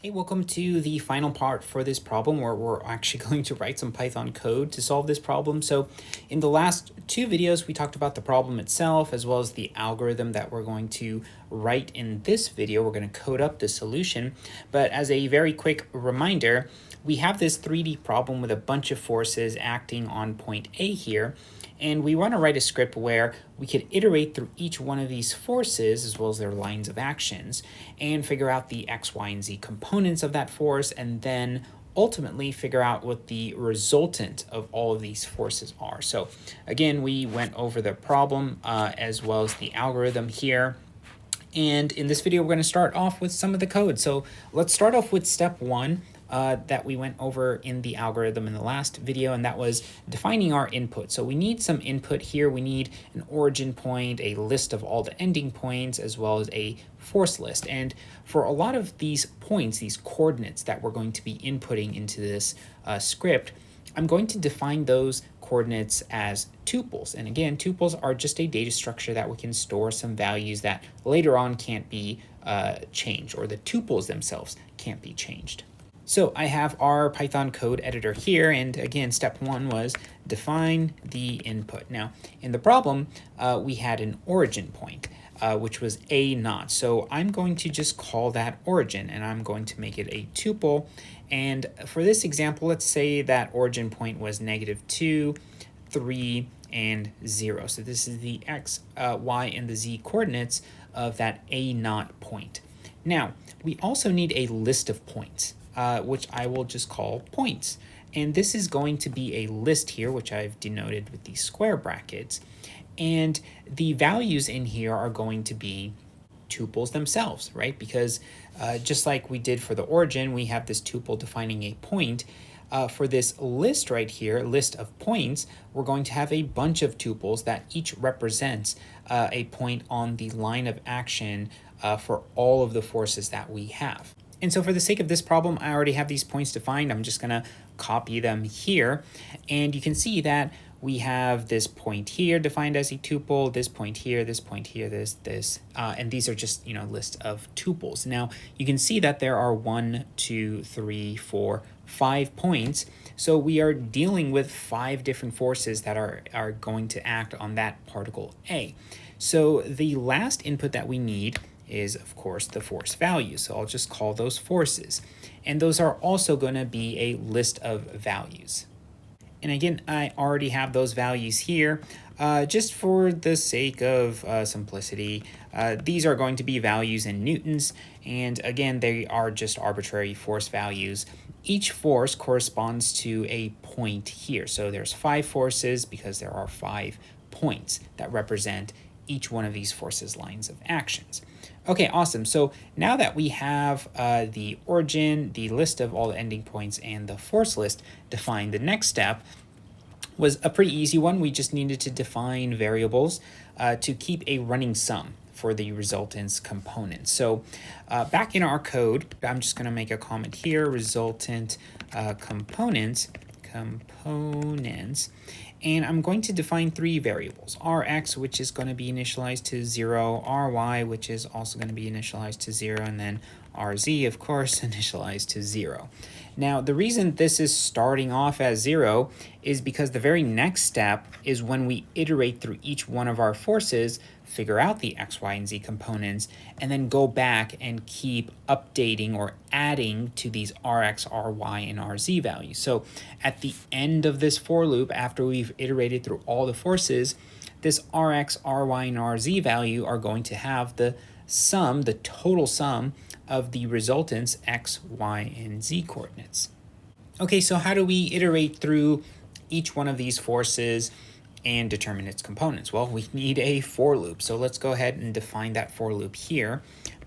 Hey, welcome to the final part for this problem where we're actually going to write some Python code to solve this problem. So in the last two videos, we talked about the problem itself as well as the algorithm that we're going to write in this video. We're going to code up the solution. But as a very quick reminder, we have this 3D problem with a bunch of forces acting on point A here. And we want to write a script where we could iterate through each one of these forces as well as their lines of actions and figure out the X, Y, and Z components of that force, and then ultimately figure out what the resultant of all of these forces are. So again, we went over the problem as well as the algorithm here. And in this video, we're going to start off with some of the code. So let's start off with step one. That we went over in the algorithm in the last video, and that was defining our input. So we need some input here. We need an origin point, a list of all the ending points, as well as a force list. And for a lot of these points, these coordinates that we're going to be inputting into this script, I'm going to define those coordinates as tuples. And again, tuples are just a data structure that we can store some values that later on can't be changed, or the tuples themselves can't be changed. So I have our Python code editor here, and again, step one was define the input. Now, in the problem, we had an origin point, which was A0. So I'm going to just call that origin, and I'm going to make it a tuple. And for this example, let's say that origin point was -2, 3, and 0. So this is the X, Y, and the Z coordinates of that A0 point. Now, we also need a list of points. Which I will just call points. And this is going to be a list here, which I've denoted with these square brackets. And the values in here are going to be tuples themselves, right? Because just like we did for the origin, we have this tuple defining a point. For this list right here, list of points, we're going to have a bunch of tuples that each represents a point on the line of action for all of the forces that we have. And so for the sake of this problem, I already have these points defined. I'm just going to copy them here. And you can see that we have this point here defined as a tuple, this point here, this point here, this, and these are just, list of tuples. Now, you can see that there are 1, 2, 3, 4, 5 points. So we are dealing with 5 different forces that are going to act on that particle A. So the last input that we need is, of course, the force value. So I'll just call those forces. And those are also going to be a list of values. And again, I already have those values here. Just for the sake of simplicity, these are going to be values in newtons. And again, they are just arbitrary force values. Each force corresponds to a point here. So there's 5 forces because there are 5 points that represent each one of these forces' lines of actions. Okay, awesome. So now that we have the origin, the list of all the ending points, and the force list defined, the next step was a pretty easy one. We just needed to define variables to keep a running sum for the resultants component. So back in our code, I'm just going to make a comment here, resultant components, and I'm going to define 3 variables, Rx, which is going to be initialized to 0, Ry, which is also going to be initialized to 0, and then Rz, of course, initialized to 0. Now, the reason this is starting off as 0 is because the very next step is when we iterate through each one of our forces, figure out the X, Y, and Z components, and then go back and keep updating or adding to these Rx, Ry, and Rz values. So at the end of this for loop, after we've iterated through all the forces, this Rx, Ry, and Rz value are going to have the sum, the total sum of the resultants X, Y, and Z coordinates. Okay, so how do we iterate through each one of these forces and determine its components? Well, we need a for loop. So let's go ahead and define that for loop here.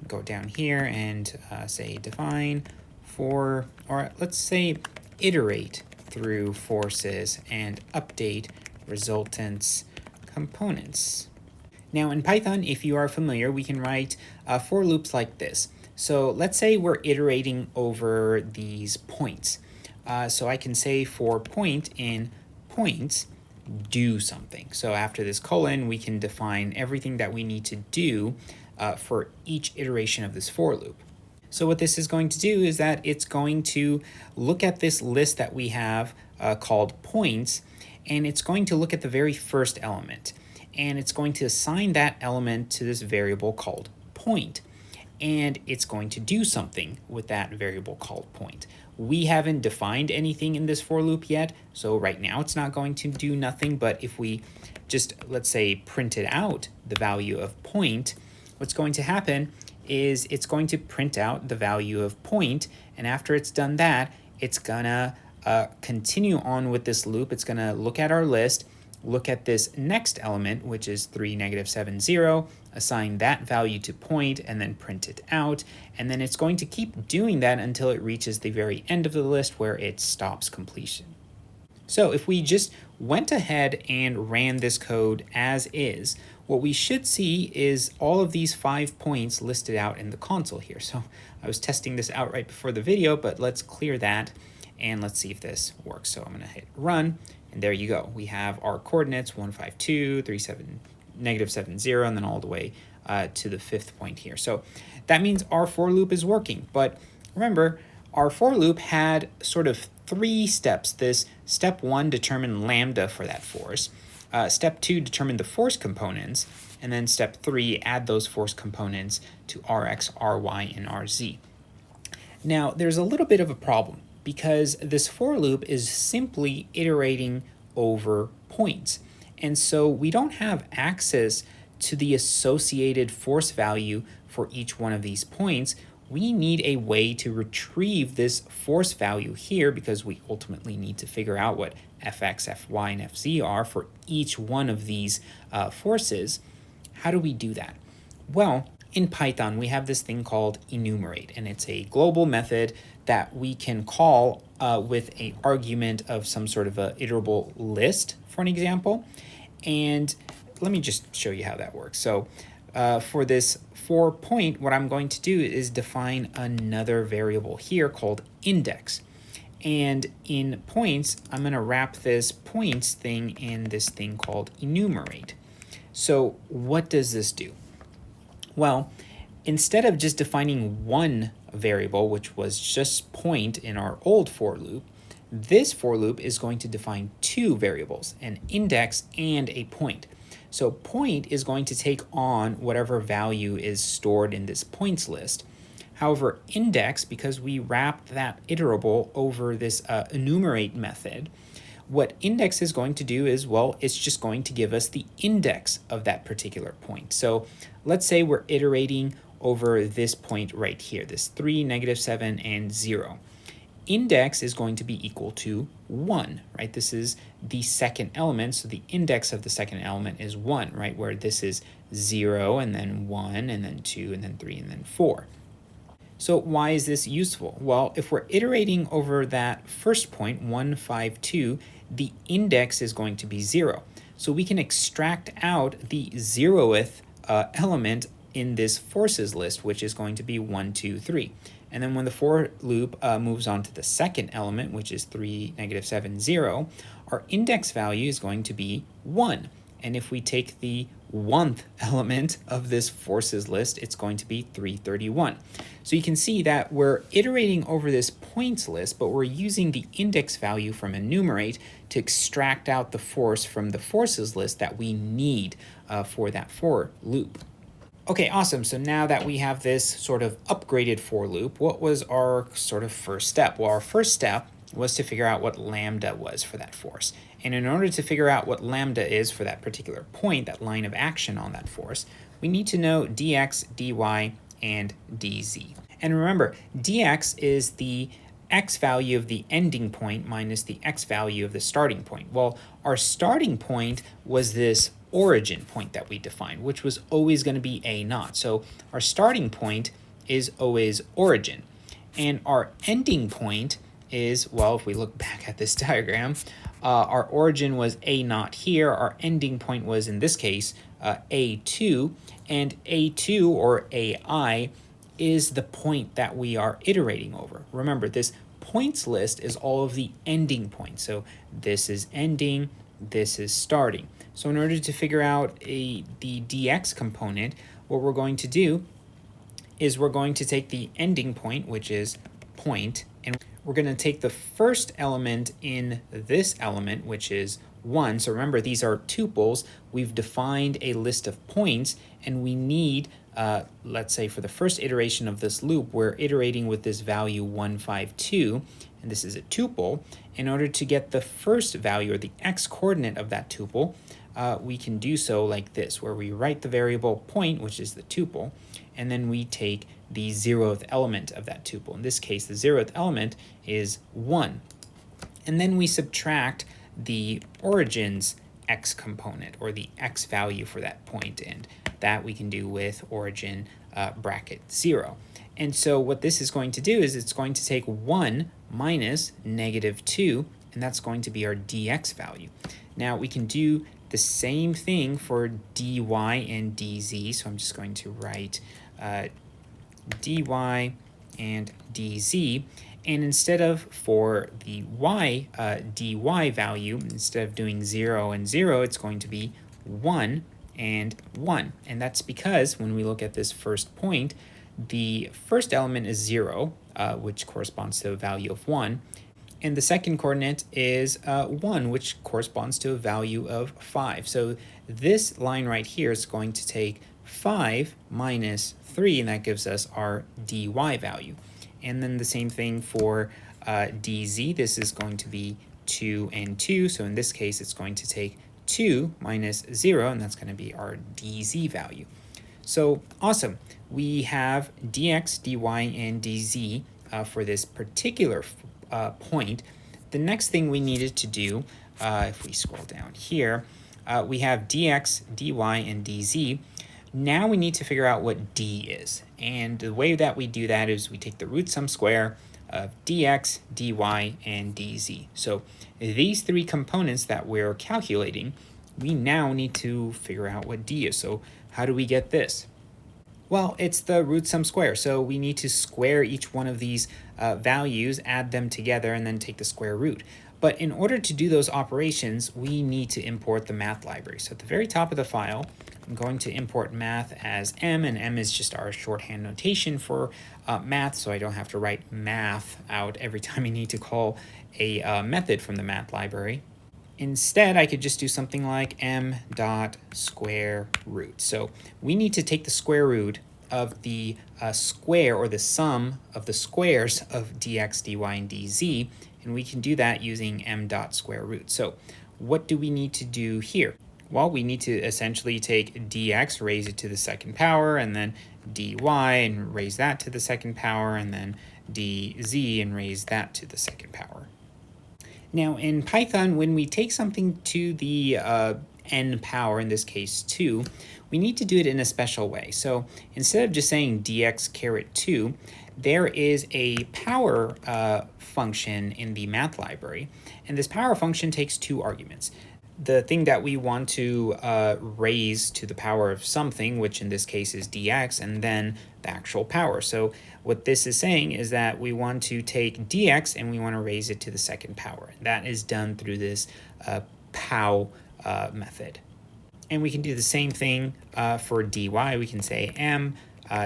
Go down here and say define for, or let's say iterate through forces and update resultants components. Now in Python, if you are familiar, we can write for loops like this. So let's say we're iterating over these points. So I can say for point in points, do something. So after this colon, we can define everything that we need to do for each iteration of this for loop. So what this is going to do is that it's going to look at this list that we have called points, and it's going to look at the very first element, and it's going to assign that element to this variable called point, and it's going to do something with that variable called point. We haven't defined anything in this for loop yet, so right now it's not going to do nothing, but if we just, let's say, printed out the value of point, what's going to happen is it's going to print out the value of point, and after it's done that, it's gonna continue on with this loop. It's gonna look at our list, look at this next element, which is 3, -7, 0, assign that value to point, and then print it out, and then it's going to keep doing that until it reaches the very end of the list where it stops completion. So if we just went ahead and ran this code as is, what we should see is all of these 5 points listed out in the console here. So I was testing this out right before the video, but let's clear that and let's see if this works. So I'm gonna hit run, and there you go. We have our coordinates 1, 5, 2, 3, 7, -7, 0, and then all the way to the 5th point here. So that means our for loop is working. But remember, our for loop had sort of 3 steps. This step 1 determined lambda for that force. Step 2 determined the force components. And then step 3 add those force components to Rx, Ry, and Rz. Now, there's a little bit of a problem because this for loop is simply iterating over points. And so we don't have access to the associated force value for each one of these points. We need a way to retrieve this force value here because we ultimately need to figure out what Fx, Fy, and Fz are for each one of these forces. How do we do that? Well, in Python, we have this thing called enumerate, and it's a global method that we can call with an argument of some sort of a iterable list, for an example. And let me just show you how that works. So for this for point, what I'm going to do is define another variable here called index. And in points, I'm going to wrap this points thing in this thing called enumerate. So what does this do? Well, instead of just defining one variable, which was just point in our old for loop, this for loop is going to define 2 variables, an index and a point. So point is going to take on whatever value is stored in this points list. However, index, because we wrapped that iterable over this enumerate method, what index is going to do is, well, it's just going to give us the index of that particular point. So let's say we're iterating over this point right here, this 3, -7, and 0. Index is going to be equal to 1, right? This is the second element, so the index of the second element is 1, right? Where this is 0, and then 1, and then 2, and then 3, and then 4. So why is this useful? Well, if we're iterating over that first point, 1, 5, 2, the index is going to be 0. So we can extract out the 0th element in this forces list, which is going to be 1, 2, 3. And then when the for loop moves on to the second element, which is 3, -7, 0, our index value is going to be 1. And if we take the 1th element of this forces list, it's going to be 331. So you can see that we're iterating over this points list, but we're using the index value from enumerate to extract out the force from the forces list that we need for that for loop. Okay, awesome. So now that we have this sort of upgraded for loop, what was our sort of first step? Well, our first step was to figure out what lambda was for that force. And in order to figure out what lambda is for that particular point, that line of action on that force, we need to know dx, dy, and dz. And remember, dx is the x value of the ending point minus the x value of the starting point. Well, our starting point was this origin point that we defined, which was always going to be a0. So our starting point is always origin. And our ending point is, well, if we look back at this diagram, our origin was a0 here. Our ending point was, in this case, a2. And a2, or ai, is the point that we are iterating over. Remember, this points list is all of the ending points. So this is ending, this is starting. So in order to figure out the dx component, what we're going to do is we're going to take the ending point, which is point, and we're going to take the first element in this element, which is 1. So remember, these are tuples. We've defined a list of points, and we need, let's say for the first iteration of this loop, we're iterating with this value 152, and this is a tuple. In order to get the first value, or the x-coordinate of that tuple, we can do so like this, where we write the variable point, which is the tuple, and then we take the 0th element of that tuple. In this case, the 0th element is 1. And then we subtract the origin's x component, or the x value for that point, and that we can do with origin bracket 0. And so what this is going to do is it's going to take 1 minus -2, and that's going to be our dx value. Now we can do the same thing for dy and dz, so I'm just going to write dy and dz, and instead of for the dy value, instead of doing 0 and 0, it's going to be 1 and 1. And that's because when we look at this first point, the first element is 0, which corresponds to a value of 1, and the second coordinate is 1, which corresponds to a value of 5. So this line right here is going to take 5 minus 3, and that gives us our dy value. And then the same thing for dz. This is going to be 2 and 2. So in this case, it's going to take 2 minus 0, and that's going to be our dz value. So awesome. We have dx, dy, and dz for this particular point. The next thing we needed to do, if we scroll down here, we have dx, dy, and dz. Now we need to figure out what d is. And the way that we do that is we take the root sum square of dx, dy, and dz. So these three components that we're calculating, we now need to figure out what d is. So how do we get this? Well, it's the root sum square. So we need to square each one of these values, add them together, and then take the square root. But in order to do those operations, we need to import the math library. So at the very top of the file, I'm going to import math as m, and m is just our shorthand notation for math, so I don't have to write math out every time I need to call a method from the math library. Instead, I could just do something like m dot square root. So we need to take the square root of the square, or the sum of the squares of dx, dy, and dz, and we can do that using m dot square root. So what do we need to do here? Well, we need to essentially take dx, raise it to the second power, and then dy, and raise that to the second power, and then dz, and raise that to the second power. Now in Python, when we take something to the n power, in this case 2, we need to do it in a special way. So instead of just saying dx caret 2, there is a power function in the math library, and this power function takes 2 arguments. The thing that we want to raise to the power of something, which in this case is dx, and then the actual power. So what this is saying is that we want to take dx and we want to raise it to the second power. That is done through this pow method. And we can do the same thing for dy. We can say m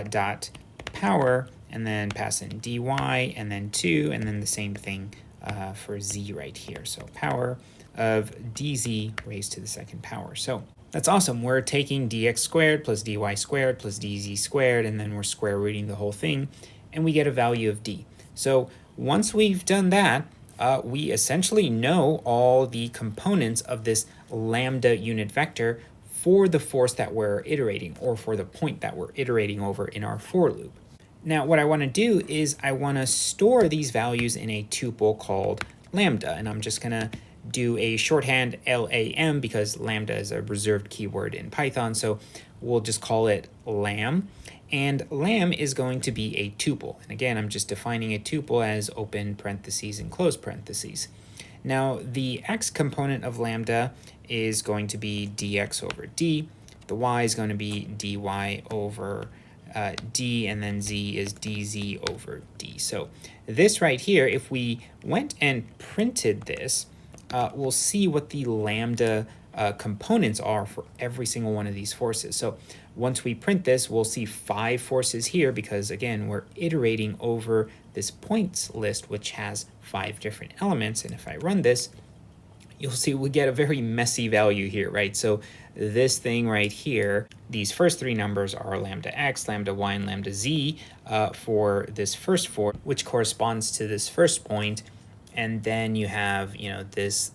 dot power, and then pass in dy, and then 2, and then the same thing for z right here. So power of dz raised to the second power. So that's awesome. We're taking dx squared plus dy squared plus dz squared, and then we're square rooting the whole thing, and we get a value of d. So once we've done that, we essentially know all the components of this lambda unit vector for the force that we're iterating, or for the point that we're iterating over in our for loop. Now what I want to do is I want to store these values in a tuple called lambda, and I'm just going to do a shorthand LAM because lambda is a reserved keyword in Python, so we'll just call it lam. And lam is going to be a tuple. And again, I'm just defining a tuple as open parentheses and close parentheses. Now, the x component of lambda is going to be dx over d. The y is going to be dy over d, and then z is dz over d. So this right here, if we went and printed this, we'll see what the lambda components are for every single one of these forces. So once we print this, we'll see 5 forces here because, again, we're iterating over this points list, which has 5 different elements. And if I run this, you'll see we get a very messy value here, right? So this thing right here, these first 3 numbers are lambda x, lambda y, and lambda z for this first 4, which corresponds to this first point. And then you have, this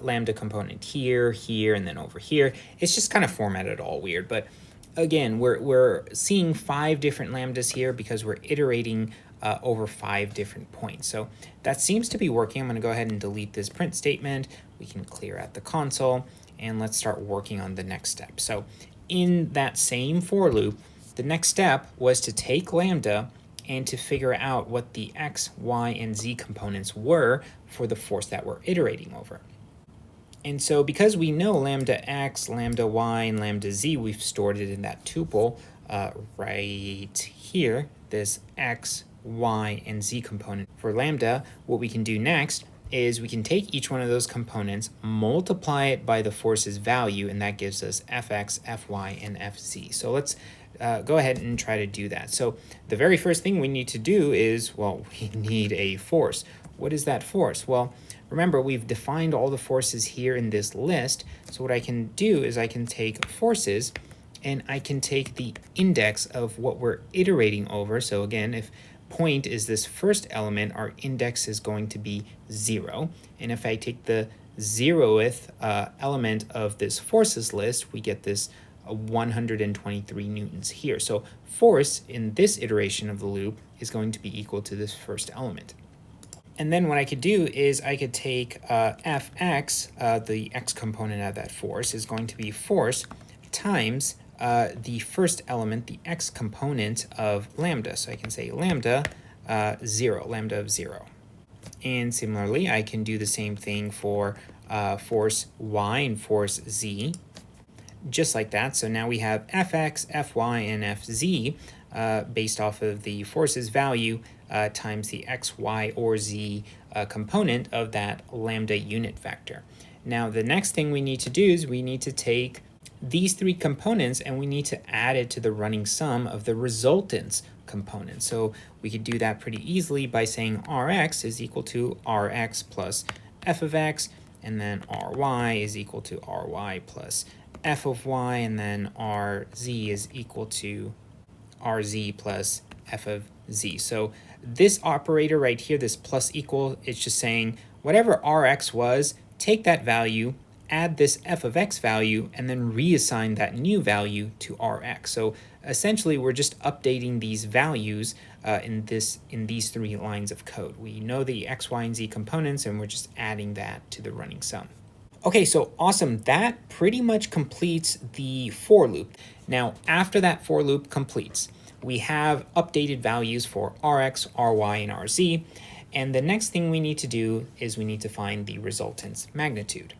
lambda component here, here, and then over here. It's just kind of formatted all weird. But again, we're seeing 5 different lambdas here because we're iterating over 5 different points. So that seems to be working. I'm going to go ahead and delete this print statement. We can clear out the console, and let's start working on the next step. So in that same for loop, the next step was to take lambda and to figure out what the x, y, and z components were for the force that we're iterating over. And so because we know lambda x, lambda y, and lambda z, we've stored it in that tuple right here, this x, y, and z component. For lambda, what we can do next is we can take each one of those components, multiply it by the force's value, and that gives us fx, fy, and fz. So let's go ahead and try to do that. So the very first thing we need to do is, well, we need a force. What is that force? Well, remember, we've defined all the forces here in this list. So what I can do is I can take forces, and I can take the index of what we're iterating over. So again, if point is this first element, our index is going to be 0. And if I take the 0th element of this forces list, we get this 123 newtons here. So force in this iteration of the loop is going to be equal to this first element. And then what I could do is I could take fx, the x component of that force, is going to be force times the first element, the x component of lambda. So I can say lambda 0, lambda of 0. And similarly, I can do the same thing for force y and force z, just like that. So now we have fx, fy, and fz based off of the force's value times the x, y, or z component of that lambda unit vector. Now the next thing we need to do is we need to take these 3 components and we need to add it to the running sum of the resultants component. So we could do that pretty easily by saying Rx is equal to Rx plus f of x, and then Ry is equal to Ry plus f of y, and then Rz is equal to Rz plus f of z. So this operator right here, this plus equal, it's just saying whatever Rx was, take that value, add this f of x value, and then reassign that new value to Rx. So essentially, we're just updating these values in these 3 lines of code. We know the x, y, and z components, and we're just adding that to the running sum. Okay, so awesome. That pretty much completes the for loop. Now, after that for loop completes, we have updated values for Rx, Ry, and Rz. And the next thing we need to do is we need to find the resultant's magnitude.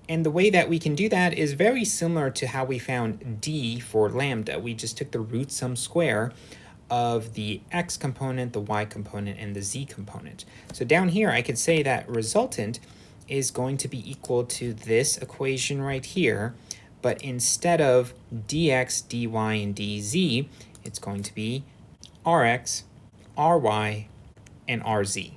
And the way that we can do that is very similar to how we found d for lambda. We just took the root sum square of the x component, the y component, and the z component. So down here, I could say that resultant is going to be equal to this equation right here, but instead of dx, dy, and dz, it's going to be rx, ry, and rz.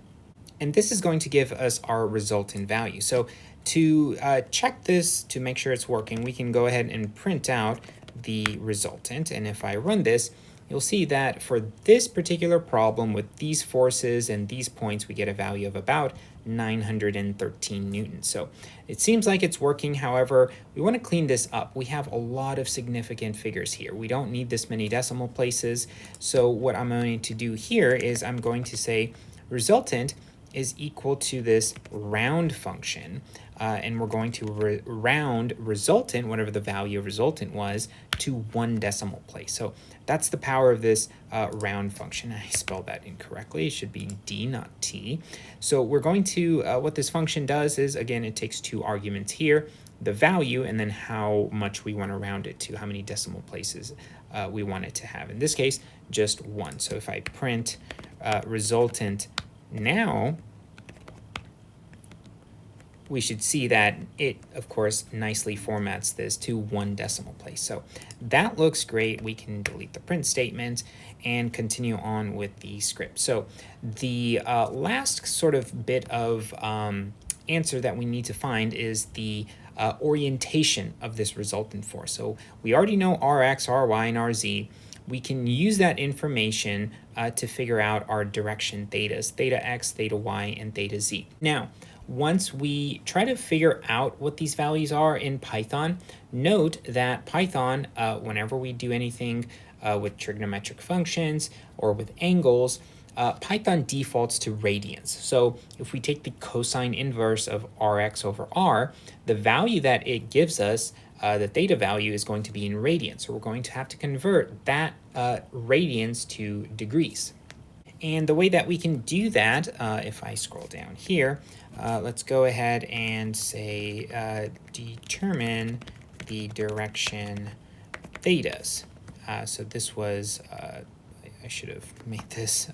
And this is going to give us our resultant value. So to check this, to make sure it's working, we can go ahead and print out the resultant. And if I run this, you'll see that for this particular problem with these forces and these points, we get a value of about 913 newtons. So it seems like it's working. However, we want to clean this up. We have a lot of significant figures here. We don't need this many decimal places. So what I'm going to do here is I'm going to say resultant is equal to this round function, and we're going to round resultant, whatever the value of resultant was, to 1 decimal place. So that's the power of this round function. I spelled that incorrectly. It should be d, not t. So we're going to, what this function does is, again, it takes 2 arguments here, the value, and then how much we want to round it to, how many decimal places we want it to have. In this case, just 1. So if I print resultant now, we should see that it, of course, nicely formats this to 1 decimal place. So that looks great. We can delete the print statement and continue on with the script. So the last sort of bit of answer that we need to find is the orientation of this resultant force. So we already know Rx, Ry, and Rz. We can use that information to figure out our direction thetas, theta x, theta y, and theta z. Now, once we try to figure out what these values are in Python, note that Python, whenever we do anything with trigonometric functions or with angles, Python defaults to radians. So if we take the cosine inverse of Rx over R, the value that it gives us, the theta value, is going to be in radians. So we're going to have to convert that radians to degrees. And the way that we can do that, if I scroll down here, let's go ahead and say determine the direction thetas. So this was, I should have made this,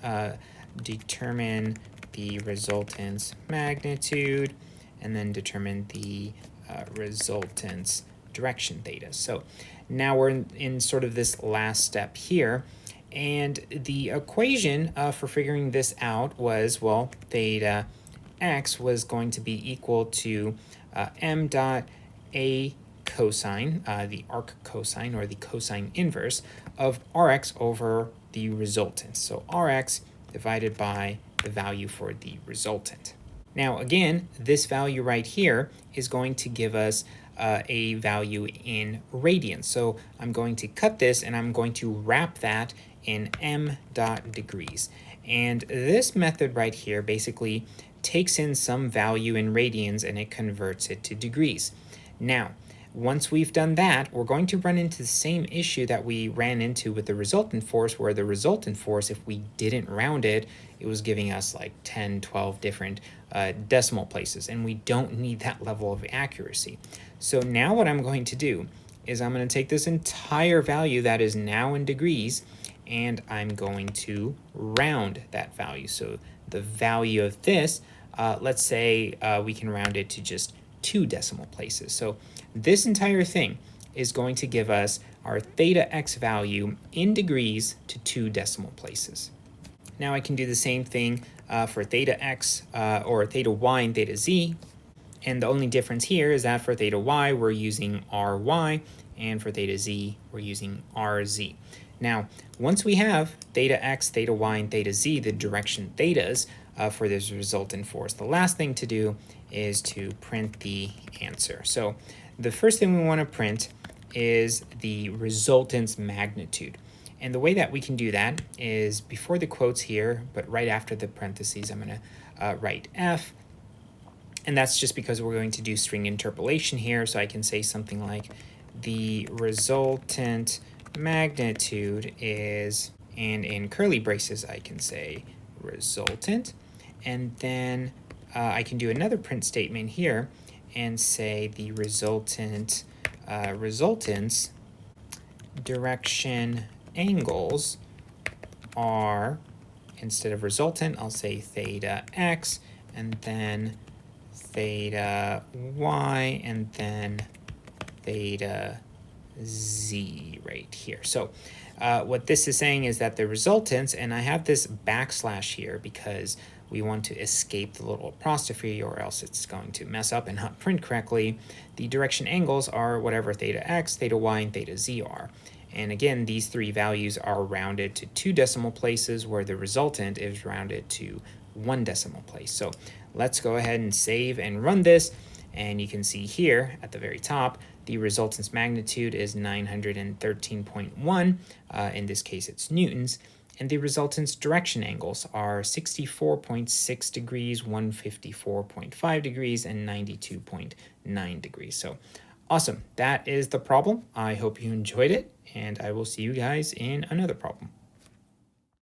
determine the resultants magnitude, and then determine the resultants direction theta. So now we're in sort of this last step here. And the equation for figuring this out was, well, theta x was going to be equal to m dot a cosine, the arc cosine or the cosine inverse of Rx over the resultant. So Rx divided by the value for the resultant. Now again, this value right here is going to give us a value in radians. So I'm going to cut this and I'm going to wrap that in m dot degrees. And this method right here basically takes in some value in radians and it converts it to degrees. Now, once we've done that, we're going to run into the same issue that we ran into with the resultant force, where the resultant force, if we didn't round it, it was giving us like 10, 12 different decimal places, and we don't need that level of accuracy. So now what I'm going to do is I'm going to take this entire value that is now in degrees, and I'm going to round that value. So the value of this, let's say we can round it to just 2 decimal places. So this entire thing is going to give us our theta x value in degrees to 2 decimal places. Now I can do the same thing for theta x or theta y and theta z. And the only difference here is that for theta y, we're using ry, and for theta z, we're using rz. Now, once we have theta x, theta y, and theta z, the direction thetas for this resultant force, the last thing to do is to print the answer. So the first thing we want to print is the resultant's magnitude. And the way that we can do that is before the quotes here, but right after the parentheses, I'm going to write f. And that's just because we're going to do string interpolation here. So I can say something like the resultant magnitude is, and in curly braces, I can say resultant. And then I can do another print statement here and say the resultants direction angles are, instead of resultant, I'll say theta x, and then theta y, and then theta z right here. So what this is saying is that the resultants, and I have this backslash here because we want to escape the little apostrophe or else it's going to mess up and not print correctly. The direction angles are whatever theta x, theta y, and theta z are. And again, these 3 values are rounded to 2 decimal places, where the resultant is rounded to 1 decimal place. So let's go ahead and save and run this. And you can see here at the very top, the resultant's magnitude is 913.1. In this case, it's newtons. And the resultant's direction angles are 64.6 degrees, 154.5 degrees, and 92.9 degrees. So awesome. That is the problem. I hope you enjoyed it, and I will see you guys in another problem.